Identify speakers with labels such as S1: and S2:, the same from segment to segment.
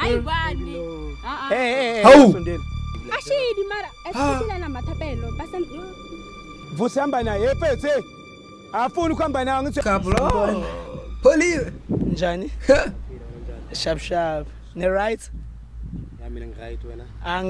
S1: Ayibani.
S2: Hey.
S3: Hawu.
S1: Ashidi mara esiphila namathapelo basan
S2: Vusihamba naye ephethe. Afuni ukuhamba nawe ngithi
S3: Couple. Poliwe.
S2: njani? Sharp. Ne right?
S4: Mina ngiright wena.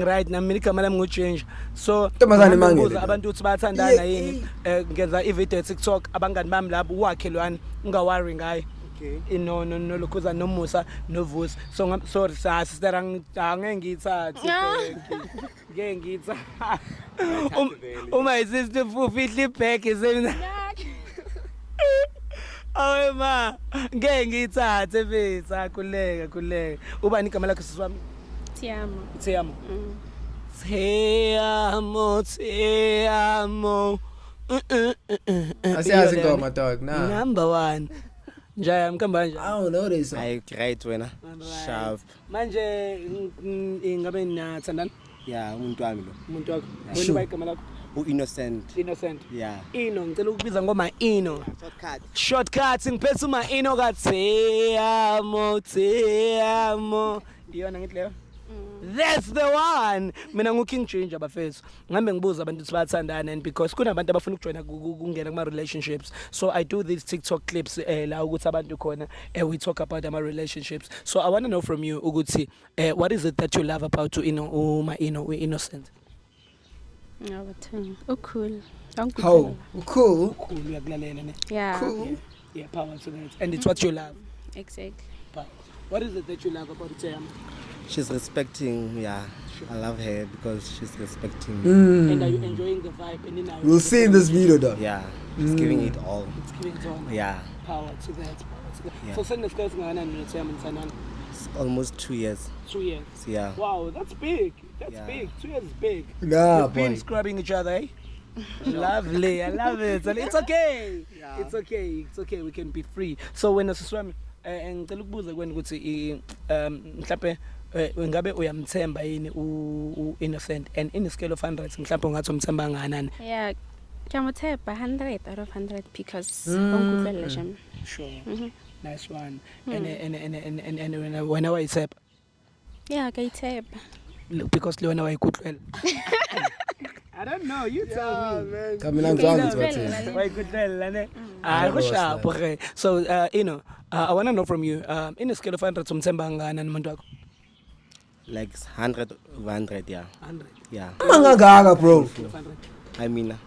S2: Right nami igama lami nguChange. So
S3: Ntombazane mangele.
S2: abantu uthi bayathandana yini? Ngenza i-video TikTok abangani bami labo wakhe lwani ungaworry ngaye.
S4: Okay.
S2: No lokhuza nomusa novusi. So sorry sister angeke ngithathe. Ngeke ngithathe. Uma isister ufihla ibag isena. Awe ma, ngeke ngithathe mfethu akhuleka. Ubani igama lakho siswami?
S1: Tiamo.
S2: Te amo.
S3: Asiyazi ngoma dog na.
S2: Number 1. Njaya mkamba nje.
S3: I don't know this.
S4: Hayi ngiright wena. Sharp.
S2: Manje ngabe niyathandana?
S4: Yeah, umuntu wami lo.
S2: Umuntu wakho. Wena bayigama lakho?
S4: Innocent. Yeah.
S2: Ino ngicela ukubiza ngoma Ino.
S4: Shortcut.
S2: Shortcuts ngiphethe uma Ino ka te amo. Iyona ngithi leyo? That's the one. Mina nguKing Change abafethu. Ngambe ngibuza abantu ukuthi bayathandana and because kunabantu abafuna ukujoina kungena kuma relationships. So I do these TikTok clips la ukuthi abantu khona we talk about my relationships. So I want to know from you ukuthi what is it that you love about we innocent?
S1: Cool.
S3: How? Cool.
S2: Cool uyakulalela ne.
S1: Yeah.
S3: Cool.
S2: Yeah, power to that. And it's what you love.
S1: Exactly.
S2: What is it that you love about Tam?
S4: She's respecting, yeah. I love her because she's respecting me.
S2: And are you enjoying the vibe? And then
S3: We'll see in this video though.
S4: Yeah. She's giving it all.
S2: It's giving it all.
S4: Yeah.
S2: Power to that.
S4: Yeah.
S2: So send the guys ngana Tam and Sanan.
S4: It's almost 2 years.
S2: 2 years.
S4: Yeah.
S2: Wow, that's big. That's
S4: Yeah.
S2: big. 2 years is big.
S3: Nah,
S2: You've been
S3: boy.
S2: scrubbing each other, eh? Lovely. I love it. It's okay.
S4: Yeah.
S2: It's okay. We can be free. So when asiswami ngicela ukubuza kwena ukuthi mhlawumbe ngabe uyamthemba yini Innocent and in a scale of 100 mhlawumbe ungathi umthemba kangakanani?
S1: Yeah. Kyamuthepa 100 out of 100 because onkuhlele sham.
S2: Sure. Nice one. And when I was
S1: Yeah, kayitheba.
S2: because Leona wayikuhlwela. I don't know, you tell me.
S3: Kami nangizange ukuthi.
S2: Wayikuhlwela ne. Go sharp. Okay. So I want to know from you in a scale of 100 umthemba kangakanani umuntu wakho?
S4: Like 100 over 100, yeah.
S2: 100.
S4: Yeah.
S3: Mangangaka bro.
S2: Scale of 100.
S4: I mean,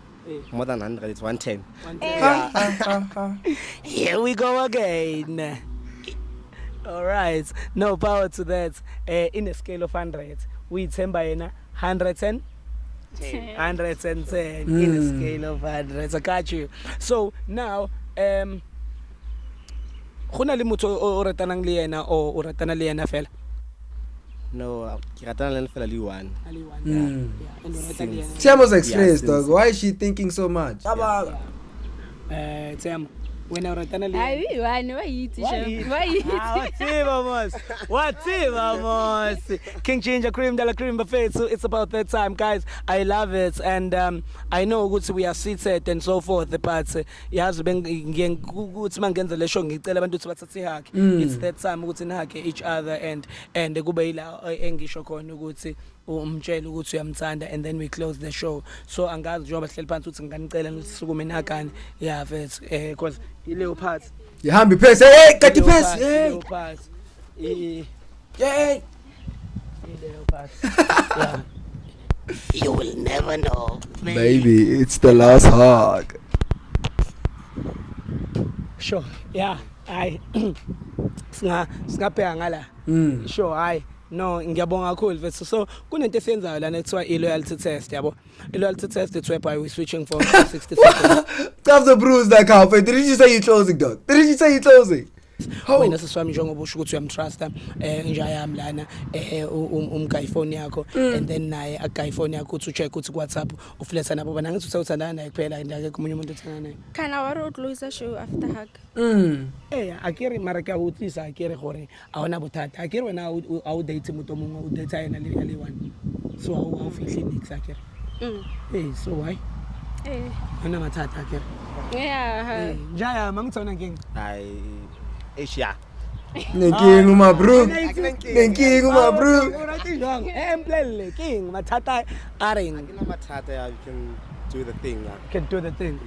S4: more than 100, it's 110.
S2: Here we go again. All right. No power to that. In a scale of 100, we themba yena 110. 110 in a scale of 100. I got you. So now, khona le motho o ratanang le yena o ratana le yena fela?
S4: No, ke ratana le fela le one.
S2: Ali one. Yeah. And o ratana le yena.
S3: Tiamo's experienced
S4: Yes,
S3: dog. Why is she thinking so much?
S2: Tiamo, when o ratana le
S1: Hayi wani wayithi sham. Wayithi.
S2: What's King Ginger Cream Dala Cream Buffet. So it's about that time, guys. I love it, and I know ukuthi we are seated and so forth, but yazi ukuthi mangenza le show ngicela abantu ukuthi bathathe ihake. It's that time ukuthi nihake each other and kube ila engisho khona ukuthi umtshela ukuthi uyamthanda and then we close the show. So angazi njengoba sihleli phansi ukuthi nginicela ukuthi sisukume nihakane. Yeah, because ileyo part
S3: Yihambi phase. Hey, kati phase. Hey.
S2: Hey. Yeah.
S5: You will never know.
S3: Baby, it's the last hug.
S2: Sure. Yeah. I singaphe ngala. Sure. No, ngiyabonga kakhulu mfethu. So kunento esenzayo lana ekuthiwa i-loyalty test, yabo. I-loyalty test it's whereby we switching for 60 seconds.
S3: Stop the bruise like how. Did you say you're closing, dog? Did you say you're closing?
S2: Wena siswami njengoba usho ukuthi uyamtrusta nje ayami lana umga iphone yakho and then naye aga iphone yakho uthi ucheck ukuthi WhatsApp ufletha nabo bana ngithi usawuthandana naye kuphela indake kumunye umuntu othanda naye.
S1: Kana wa road close show after hug.
S2: Akere mara ka utlisa akere gore a ona bothata akere wena a o date motho mongwe o date ena le one so a o fihle nix akere. So why? Ona mathata akere.
S1: Yeah.
S2: Njaya mangitsona ngeng.
S4: Asia.
S3: Nenkinga uma bro. Nenkinga uma bro.
S2: Emplele king mathata aring
S4: No matter, yeah, you can do the thing. Yeah.
S2: can do the thing.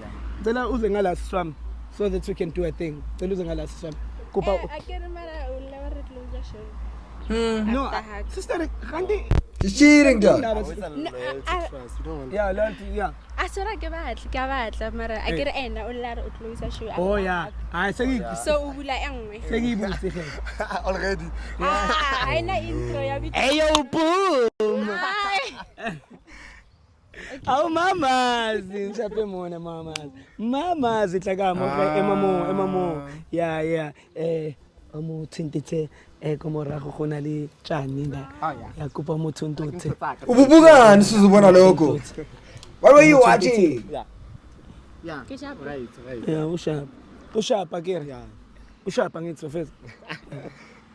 S2: Cela uze ngala swam so that we can do a thing. Cela uze ngala swam. Kupa
S1: Akere mara ulla re close show.
S2: no
S1: after hug.
S2: sister kanti
S3: She's cheating dog.
S4: Always a loyalty trust. You don't want
S2: yeah loyalty yeah.
S1: Asora ke batla mara akere ena ulla re close show.
S2: Oh yeah. Hayi seki
S1: So o bula engwe.
S2: sekibutse ke.
S4: already.
S1: Ayina intro ya bit.
S2: Ayo boom. Awu mamazi ngichape mona mamazi. Mamazi hlakamo emamo. Yeah. Amo thintithe komo rago gona le tjani nda. Ya kupa mo thuntuthe.
S3: Ububukani sizubona lokho. What were you watching?
S4: Yeah.
S1: Ke sharp.
S4: Right.
S2: Yeah, ushap akere.
S4: Yeah.
S2: Ushap ngithi first.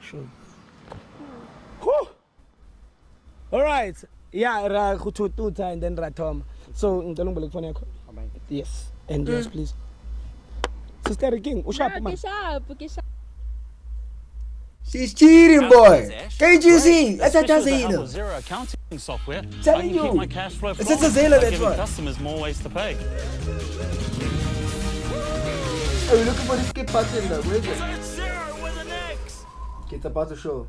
S2: Sure. Whew. All right. Yeah, ra khuthututa and then ra thoma. So ngicela ngibele kufona yakho. Yes. And yes please. Sister King, ushap man.
S1: Ke sharp.
S3: She's cheating, boy. Can't you see? That's a Tazela.
S6: Zero accounting software.
S3: Telling
S6: I can
S3: you.
S6: keep my cash flow
S3: It's a
S6: flowing
S3: Tazela,
S6: by
S3: that's
S6: giving
S3: why.
S6: customers more ways to pay.
S3: Are you looking for the skip button though? Where is it? It's about to show.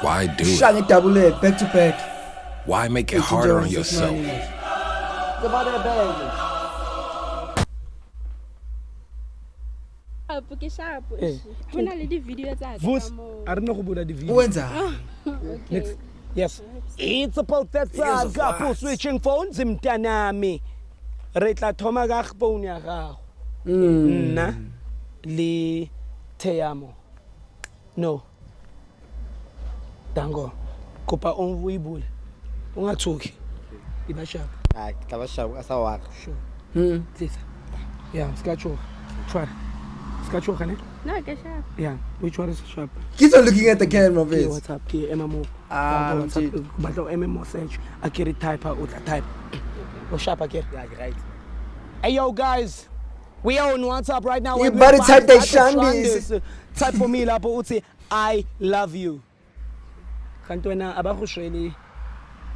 S7: Why do it?
S3: Shiny double A, back to back.
S7: Why make it harder on yourself?
S3: It's about that bag.
S1: Ke sharp.
S2: Eh.
S1: Kuna le di video tsa
S2: Vus
S1: ka mo.
S2: a re no go bula di video.
S3: Wenza.
S2: Next. Yes. It's about that time. Gapo switching phones mntanami. Re tla thoma ka phone ya gago. Nna le Teamo. No. Dango. Kopa onvuyibule. Ungathuki. Iba sharp.
S4: Ah, tava sharp asawaka.
S2: Sure. Please. Yeah, skacho. Try. Skacho kane?
S1: No, ke sharp.
S2: Yeah, which one is sharp?
S3: Keep on looking at the camera,
S2: Ke
S3: bitch.
S2: WhatsApp ke MMO.
S3: shit.
S2: Batla MMO search. Akere type utla type. O sharp akere.
S4: Yeah, right.
S2: Hey yo guys, we are on WhatsApp right now.
S3: You
S2: When we
S3: better
S2: find
S3: type that
S2: type of
S3: Shandis.
S2: Shandis, type for me lapho uthi I love you. Kanti wena abakushweli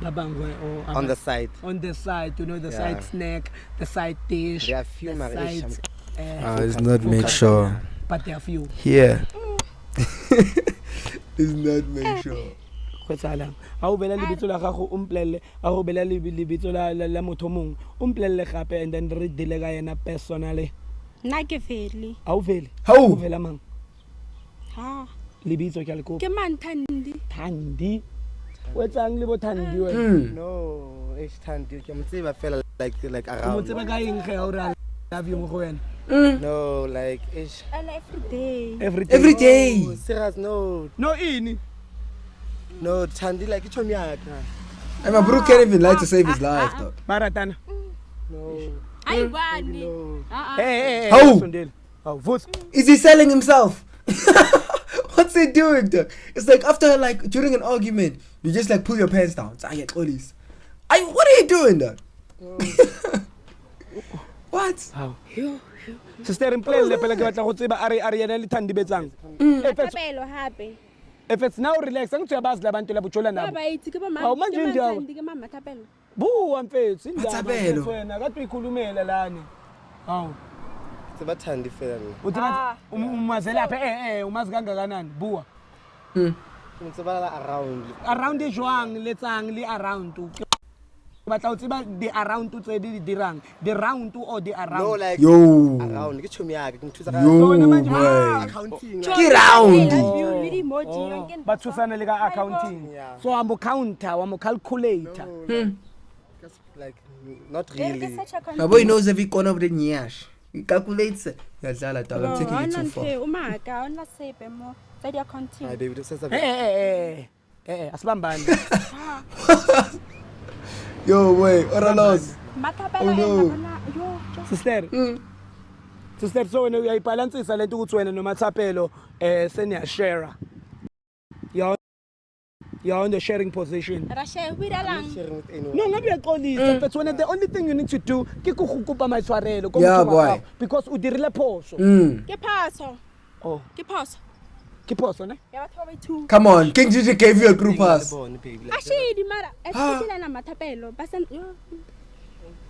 S2: babangwe or
S4: On the side.
S2: on the side, you know, the
S4: Yeah.
S2: side snack, the side dish,
S4: There are few
S2: the
S4: marriage.
S2: side,
S3: It's not make sure.
S2: but there are few.
S3: Here. It's not make sure.
S2: Khwetsalang a o bela lebitso la gago o mplelle a go bela lebitso la motho mong o mplelle gape and then re dile ka yena personally
S1: Nna ke feli.
S2: a o vele
S3: How?
S2: o vela mang
S1: Ha.
S2: lebitso ke a le kopa
S1: Ke man Thandi.
S2: Thandi wetsang le bo Thandi wena
S4: No, it's time to come see my fella like
S2: o mo
S4: around.
S2: tseba ka eng ge a o ra love you mo go wena
S4: No, like it's
S1: Every day.
S3: Every day.
S4: oh, serious. No,
S2: no ini
S4: no, Tandy like it's me.
S3: And my bro can't even lie to save his life, though.
S2: maratana
S4: No,
S1: Ay bani.
S4: no.
S2: hey
S3: How?
S2: sondela aw vos
S3: Is he selling himself? What's he doing, though? It's like after, like, during an argument, you just, like, pull your pants down. What are you doing, though? What?
S2: aw sister mplelle pele ke batla go tseba are yena le Thandi betsang
S1: Kapelo hape.
S2: if it's now relax angitse yabazi labantu labujola
S1: Ba
S2: nabo
S1: ba itse ke ba
S2: Hawu,
S1: mama.
S2: manje
S1: Ke man
S2: nje awu.
S1: Thandi ke mama Kapelo.
S2: buwa mfethu indaba
S3: Mathapelo.
S2: wena kade uyikhulumela lana aw
S4: It's about Tandy fella.
S2: uthi umazi lapha umazi kangakanani buwa
S4: It's about around.
S2: around jwang letsang le around batla o tseba di around tse di dirang di round or di
S4: No,
S2: around
S4: like
S3: Yo.
S4: around. Get me out.
S3: Yo,
S2: wena manje
S3: boy.
S4: Counting.
S3: Get round.
S1: You really emoji.
S2: ba thusana le ka accounting
S4: Yeah.
S2: so amo counter amo calculator
S4: Just like not really.
S3: My boy knows every corner of the nyash. He calculates it. Yazala, dog. I'm taking it too far.
S1: Umaka ona sepe mo. Tsa di
S4: I
S1: accounting.
S4: David says a
S2: asibambani
S3: Yo, wait. Oralos.
S1: Makapelo
S3: Oh, no.
S1: ena yo.
S2: sister sister so wena uyayibalansisa lento ukuthi wena nomathapelo seniyashare you're on the sharing position
S1: Rashe widalang.
S4: sharing with anyone.
S2: no ngabe uyaxolisa but when the only thing you need to do ke go kopa maitshwarelo ko
S3: Yeah,
S2: motho wa
S3: boy.
S2: gago, because o dirile phoso
S3: Mm.
S1: Ke phaso.
S2: Oh,
S1: Ke phoso.
S2: ke phoso ne?
S1: Ya batho ba ba ithuta.
S3: Come on, King Gigi gave you a group pass.
S1: Ashidi mara. Esitshela na mathapelo. Basa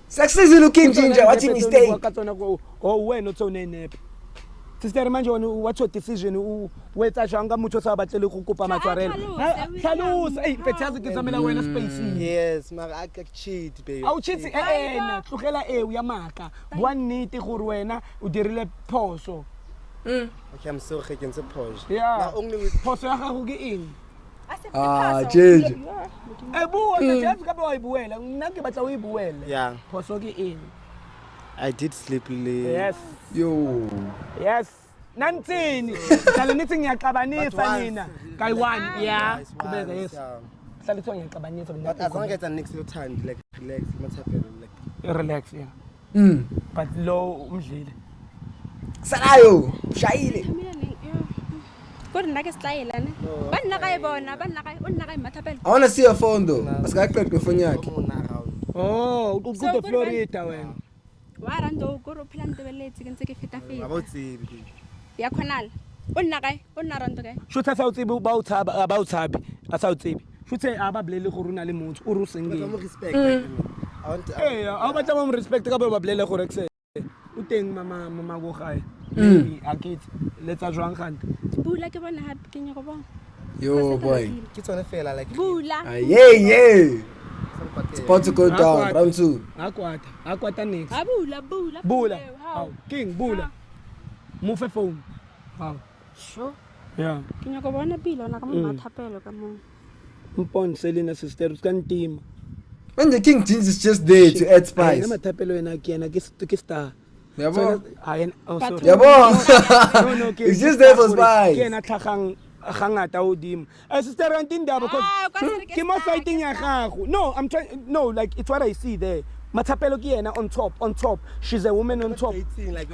S3: Successful King Ginger, watching mistake.
S2: Oh, wena uthone nepe. Sister manje wena what's your decision wetsa jang ka motho sa batle le go kopa matshwarelo. Hlalosa, hey, bethazi ke tsamela wena space.
S4: Yes, mara I cheat baby.
S2: Au cheat na tlogela ya maka. Bua nnete gore wena o dirile phoso.
S4: Okay, I'm so getting so posh.
S2: Yeah.
S4: Only with
S2: Phoso ya gago ke eng?
S3: Gigi.
S2: Bua bethazi ka ba ibuela. Nna ke batla o ibuele.
S4: yeah,
S2: Phoso ke eng?
S4: I did sleep late.
S2: Yes.
S3: Yo.
S2: Yes. Nantini. Hlale nithi ngiyaqabanisa nina. Guy 1. Yeah. Kubeka yes. Hlale thiwa ngiyaqabanisa
S4: But as long as I next little time, like relax, what's happening? Like
S2: relax, yeah. But lo umdlile.
S3: Salayo, shayile.
S1: Kodwa nna ke style ne. Ba nna ka e bona, ba nna ka o nna ka mathapelo.
S3: I want to see your phone though. Asikayiqeda phone yakhe.
S2: Oh, ukude Florida wena.
S1: Wa rando go ro phela ntebeletse ke ntse ke feta feta.
S4: About baby.
S1: Ya khonala. O nna kae? O nna rando kae?
S2: Shutha sa utsebi ba uthaba ba uthabi. Asa utsebi. Shuthe abablele gore una le motho o ru sengeng.
S4: Some respect. I want to.
S2: Eh, a batla mo respect ka ba blele gore ke se. O teng mama go gae. A kids. Let's jwang gante.
S1: Bula ke bona hape ke nya go bona.
S3: Yo boy.
S4: Kids on a fella like.
S1: Bula.
S3: Yeah. It's about to go down. Round 2.
S2: Akwata next.
S1: Bula.
S2: Bula. King Bula. Move phone. Wow.
S1: Sure.
S2: Yeah.
S1: Ke nya go bona pilo na ka mo mathapelo ka mo.
S2: Mpon Selena sister skantima.
S3: When the King Jeans is just there to add spice.
S2: Nna mathapelo ena ke ena ke star.
S3: Yabo.
S2: Oh sorry.
S3: Yabo.
S2: No,
S3: It's just there for spice.
S2: Ke ena tlhagang gangata o dimo. Sister Rantindaba because ke mo fighting ya gago. No, I'm trying like it's what I see there. Mathapelo ke ena on top. She's a woman on top.
S4: Like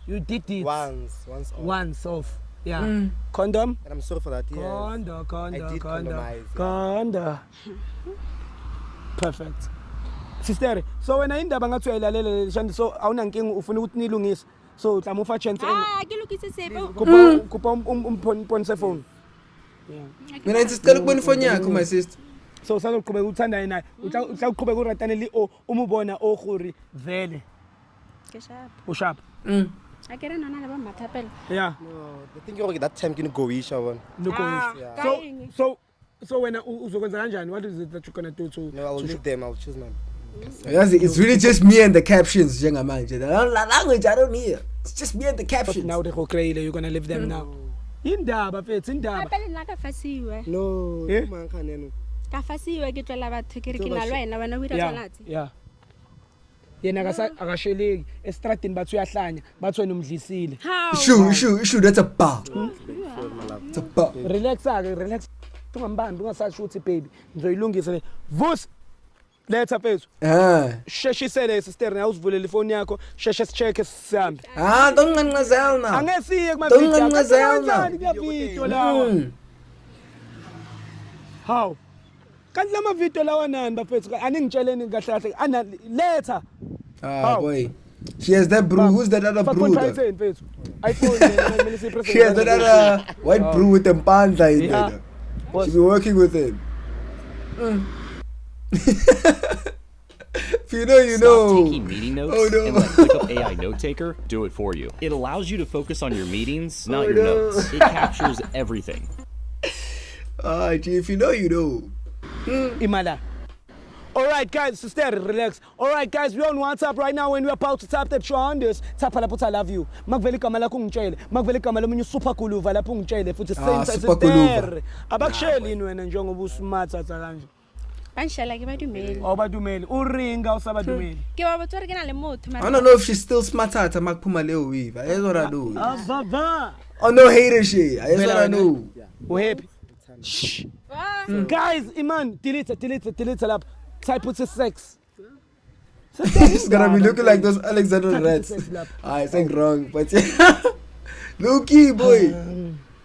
S2: You did it. Once off. Yeah. Condom?
S4: And I'm sorry for that. Yes. I did
S2: Condom.
S4: condomize.
S2: Perfect. Sister, so when I indaba ngathi uyayilalela shandi so awuna nkingi ufuna ukuthi nilungise. So tla mo fa chance
S1: Ke lokise sebe.
S2: kupa umphone phone. Yeah.
S3: Mina ngisicela ukubona phone yakho my sister.
S2: So saloqhubeka uthanda naye. Utla uqhubeka uratane li umubona o gore vele.
S1: Ke sharp.
S2: Ushap.
S1: Akere nana le ba mathapelo.
S2: Yeah.
S4: No, I think you're that time can go isha one.
S2: So when uzokwenza kanjani? What is it that you're going to do to
S4: No, I will leave them. I'll choose my.
S3: It's really just me and the captions njengamanje. The language I don't hear. It's just me and the
S2: But
S3: captions.
S2: now they go crazy, you're going to leave them now. Indaba fethu indaba.
S1: Apele nna ka fasiwe.
S4: No,
S2: Eh?
S4: man can't.
S1: Ka fasiwe ke tlola batho ke re ke na le wena wena o ira tsalati.
S2: Yeah. Yena akasheleki estradini bathu uyahlanya bathu wena umdlisile.
S3: Issue that's a bar. It's a bar.
S2: Relax. Ungambambi ungasasho ukuthi baby ngizoyilungisa le. Vus. Letha fethu. Sheshisele sister na usivulele ifoni yakho, sheshe sicheck sihambe.
S3: Don't nganqazela now.
S2: Angesiye kuma
S3: Don't nganqazela
S2: video lawa. How? Kanti lama video lawa nani bafethu aningitsheleni kahle kahle ana letha.
S3: Boy. She has that brew. Who's that other brew? She has that other white brew with the panda in there. She'll be working with him. If you know, you know.
S8: Taking meeting notes
S3: Oh, no.
S8: and let ClickUp AI Note Taker do it for you. It allows you to focus on your meetings, not your notes. It captures everything.
S3: If you know, you know.
S2: Imala. All right, guys, sister, relax. All right, guys, we're on WhatsApp right now and we're about to tap the shoulders. Tap la put I love you. Magveli kamala kungitshele. Magveli kamala munyu super kuluva lapho ngitshele futhi same
S3: super kuluva.
S2: Abakusheli wena njengoba usmart atha kanje.
S1: Banshela ke badumeli.
S2: Awubadumeli. Uringa usabadumeli.
S1: Ke ba botsore ke na le motho
S3: I don't know if she's still smart at makuphuma leo weave. That's what I do.
S2: Baba.
S3: Oh, no hater shit. That's what I know.
S2: We happy. Shh. Guys, Iman, delete lapho. Type with sex.
S3: It's gonna be looking like those Alexander Reds. I think wrong, but yeah. Low key, boy.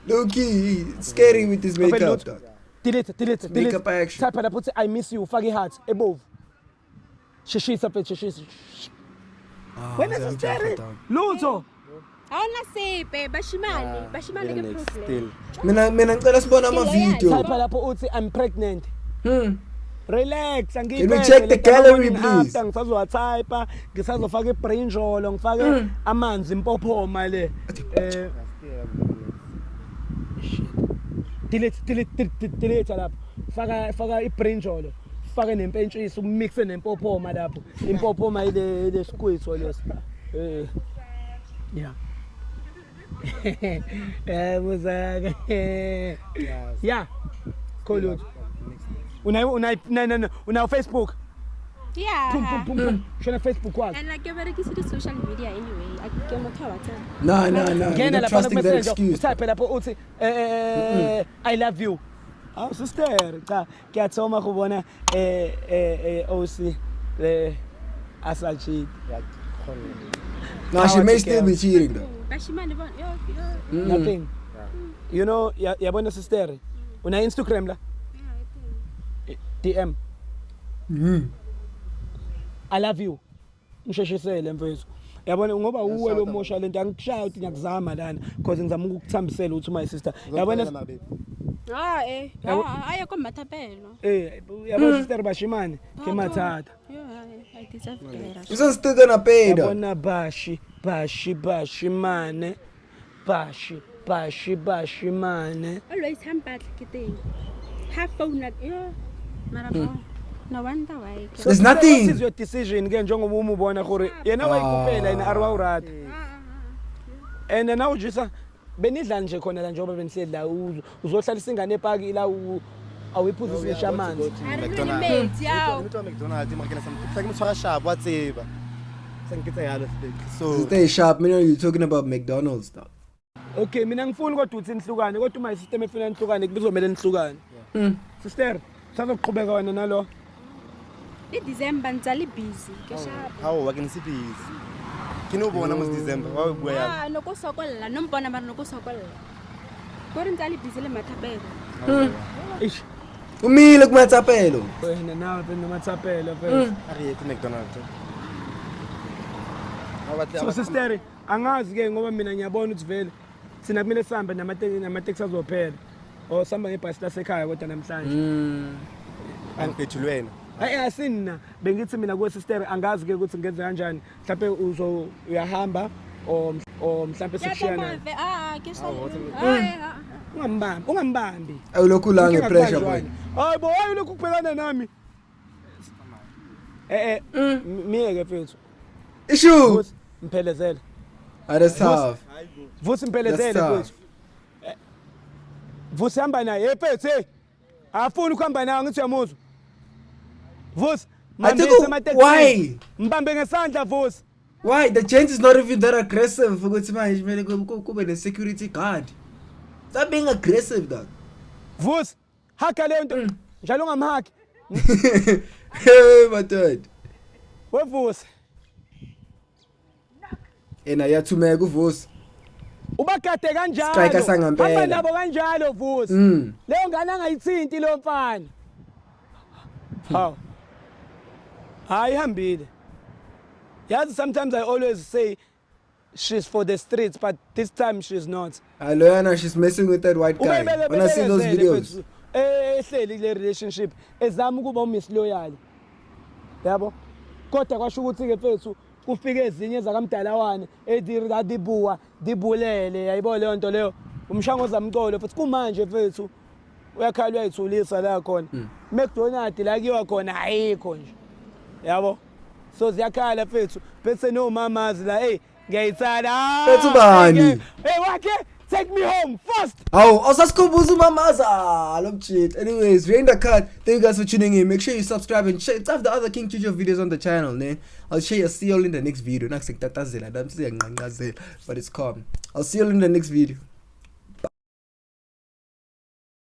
S3: Low key. It's scary with this makeup. Dog.
S2: Delete.
S3: Makeup action.
S2: Type and put I miss you, faggy heart, above. Shishisa. When is it scary? Luto.
S1: Awunasiphe bashimane ke problem.
S3: Mina ngicela sibone ama-video.
S2: Type lapho uthi I'm pregnant. Relax,
S3: Can we check the gallery, please?
S2: Ngisazowathype, ngisazofaka ibrinjolo, ngifake amanzi impophoma le. Delete lapho. Faka ibrinjolo. Fake nempentshisi ukumixe nempophoma lapho. Impophoma ile squeeze leso. Yeah. Muzaka. Yeah. Cool. Una Facebook?
S1: Yeah.
S2: Shona Facebook kwakho.
S1: And like berekisa the social media anyway. Ake motho WhatsApp.
S3: No. You're not trusting that excuse.
S2: Type lapho uthi I love you. Aw sister, cha kiyathoma kubona OC asachi.
S3: No, she may still be cheating though.
S1: Bashimane bona
S2: Nothing. You know, yabona sister. Una Instagram la? DM. I love you. Ngisheshisele mfethu. Yabona ngoba uwe lo mosha lento angikushaya uthi ngiyakuzama lana because ngizama ukukuthambisela uthi my sister. Yabona
S1: ayekho mathapelo.
S2: Yabona sister bashimane ke mathatha.
S1: I deserve better.
S3: You're still gonna pay though.
S2: Yabona bashimane. Bashimane.
S1: Always hambat kiting. Have phone at Marabo. No wonder why.
S3: There's nothing.
S2: What is your decision ke njengoba umubona gore yena wayikupela ina arwa urata. And now just benidla nje khona la njengoba benihleli la uzohlalisa ingane epaki la awuyiphuzisisha amanzi.
S1: McDonald's yawo.
S3: So stay sharp. You're talking about McDonald's though.
S2: Okay, mina ngifuni kodwa uthi nihlukane kodwa uma isystem efuna nihlukane kubizomela nihlukane. Sister, sazoqhubeka wena nalo.
S1: December ntsali busy ke sharp.
S4: How working busy? Kino bona mo December. Wa bua ya.
S1: No go sokolla, no mbona mara no go sokolla. Gore ntsali busy le mathapelo.
S2: Ish.
S3: Umile kumathapelo.
S2: Wena nawe phela mathapelo phela.
S4: Ari ethi McDonald's.
S2: So sister, angazi ke ngoba mina ngiyabona ukuthi vele sina kumele sihambe namateksi azophela. O samba ngebhasi lasekhaya kodwa namhlanje.
S4: Angifethu wena.
S2: Asina bengithi mina ku sister angazi ke ukuthi ngenze kanjani. Mhlawumbe uyahamba o mhlawumbe sikushiyana.
S1: Ke sha.
S2: Ungambambi.
S3: Awulokhu la ngepressure boy.
S2: Hayi bo, ayilokhu ukubhekana nami. Miyeke mfethu.
S3: Issue.
S2: Mphelezele.
S3: That's tough.
S2: Vusi mphelezele mfethu. Vusi hamba naye mfethu hey. Afuni ukuhamba nawe ngithi uyamuzwa. Vusi,
S3: why?
S2: Mbambe ngesandla Vusi.
S3: Why? The change is not even that aggressive ukuthi manje kumele kube ne security guard. Stop being aggressive dog.
S2: Vusi, haka le nto. Njalo ungamhaki.
S3: Hey my dad.
S2: We Vusi.
S3: Ena yathumeka uVusi.
S2: Ubagade kanjalo.
S3: Striker sangampela.
S2: Hamba nabo kanjalo Vusi. Leyo ngane angayithinti lo mfana. How? Hayi hambile. Yazi sometimes I always say she's for the streets but this time she's not.
S3: Loyana, she's messing with that white guy. When I see those videos.
S2: Ehleli le relationship ezama ukuba umiss loyal. Yabo? Kodwa kwasho ukuthi ke mfethu kufike ezinye zakamdalawane dibulele yayibona leyo nto leyo umshango zamcolo futhi kumanje mfethu uyakhala uyayithulisa la khona McDonald's la kuyiwa khona ayikho nje yabo so ziyakhala mfethu bese no mamazi la ngiyayitsala
S3: Bethu bani
S2: wakhe take me home first.
S3: Awusasikhubuza umamaza lo mjit. Anyways, we're in the cut. Thank you guys for tuning in. Make sure you subscribe and check the other King Chujo videos on the channel, man. I'll see you all in the next video. But it's calm. I'll see you all in the next video.